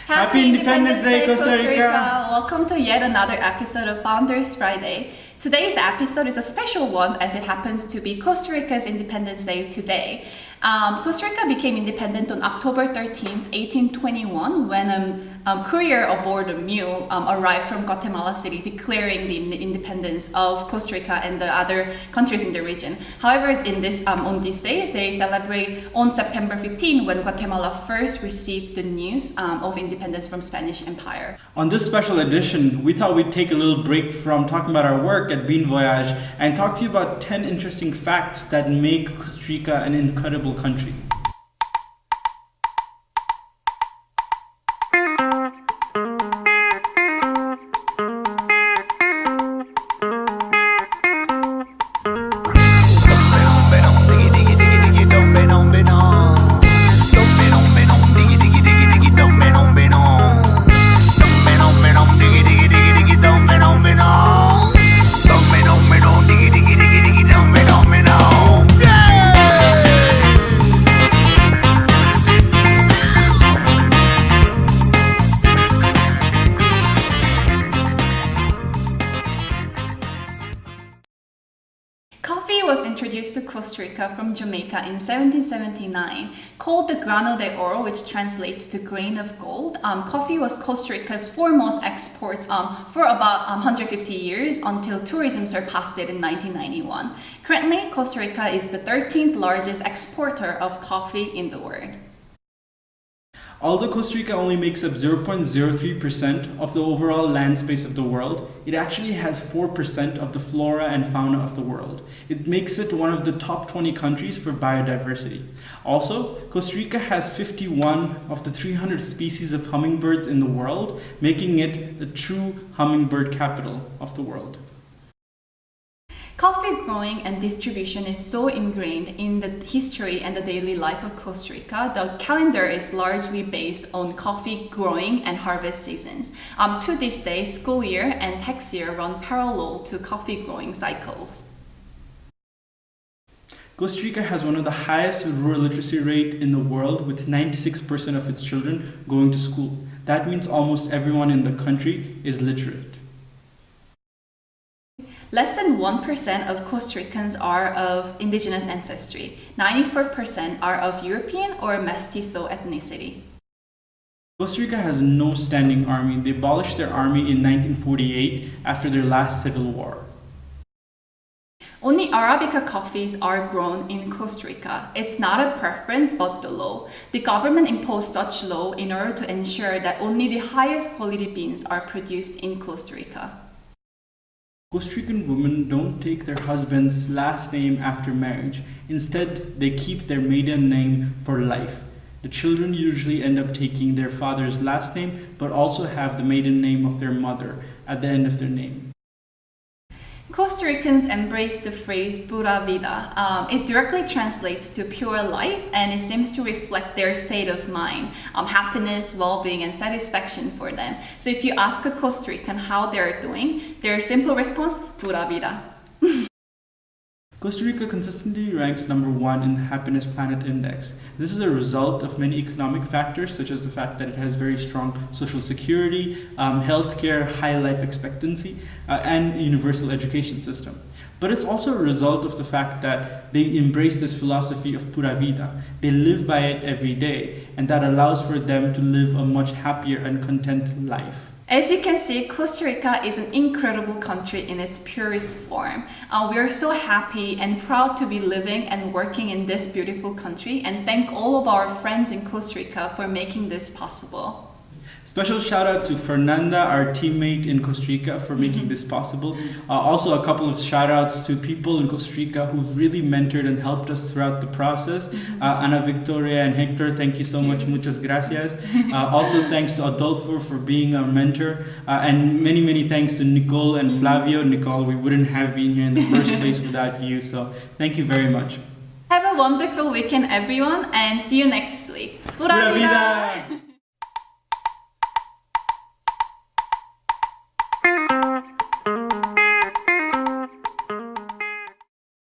Happy Independence Day, Costa Rica! Welcome to yet another episode of Founders Friday. Today's episode is a special one as it happens to be Costa Rica's Independence Day today. Costa Rica became independent on October 13th, 1821 when a courier aboard a mule arrived from Guatemala City declaring the independence of Costa Rica and the other countries in the region. However, on these days, they celebrate on September 15 when Guatemala first received the news of independence from Spanish Empire. On this special edition, we thought we'd take a little break from talking about our work at Bean Voyage and talk to you about 10 interesting facts that make Costa Rica an incredible country. Coffee was introduced to Costa Rica from Jamaica in 1779. Called the grano de oro, which translates to grain of gold, coffee was Costa Rica's foremost export for about 150 years until tourism surpassed it in 1991. Currently, Costa Rica is the 13th largest exporter of coffee in the world. Although Costa Rica only makes up 0.03% of the overall land space of the world, it actually has 4% of the flora and fauna of the world. It makes it one of the top 20 countries for biodiversity. Also, Costa Rica has 51 of the 300 species of hummingbirds in the world, making it the true hummingbird capital of the world. Coffee growing and distribution is so ingrained in the history and the daily life of Costa Rica. The calendar is largely based on coffee growing and harvest seasons. To this day, school year and tax year run parallel to coffee growing cycles. Costa Rica has one of the highest rural literacy rate in the world, with 96% of its children going to school. That means almost everyone in the country is literate. Less than 1% of Costa Ricans are of indigenous ancestry. 94% are of European or Mestizo ethnicity. Costa Rica has no standing army. They abolished their army in 1948 after their last civil war. Only Arabica coffees are grown in Costa Rica. It's not a preference but the law. The government imposed such law in order to ensure that only the highest quality beans are produced in Costa Rica. Costa Rican women don't take their husband's last name after marriage. Instead, they keep their maiden name for life. The children usually end up taking their father's last name, but also have the maiden name of their mother at the end of their name. Costa Ricans embrace the phrase Pura Vida. It directly translates to pure life, and it seems to reflect their state of mind, happiness, well-being, and satisfaction for them. So if you ask a Costa Rican how they're doing, their simple response, Pura Vida. Costa Rica consistently ranks number 1 in the Happiness Planet Index. This is a result of many economic factors, such as the fact that it has very strong social security, healthcare, high life expectancy, and universal education system. But it's also a result of the fact that they embrace this philosophy of Pura Vida. They live by it every day, and that allows for them to live a much happier and content life. As you can see, Costa Rica is an incredible country in its purest form. We are so happy and proud to be living and working in this beautiful country, and thank all of our friends in Costa Rica for making this possible. Special shout out to Fernanda, our teammate in Costa Rica, for making this possible. Also a couple of shout outs to people in Costa Rica who've really mentored and helped us throughout the process. Ana Victoria and Hector, thank you so much. Muchas gracias. Also thanks to Adolfo for being our mentor. And many, many thanks to Nicole and Flavio. Nicole, we wouldn't have been here in the first place without you. So thank you very much. Have a wonderful weekend, everyone, and see you next week. Pura Vida!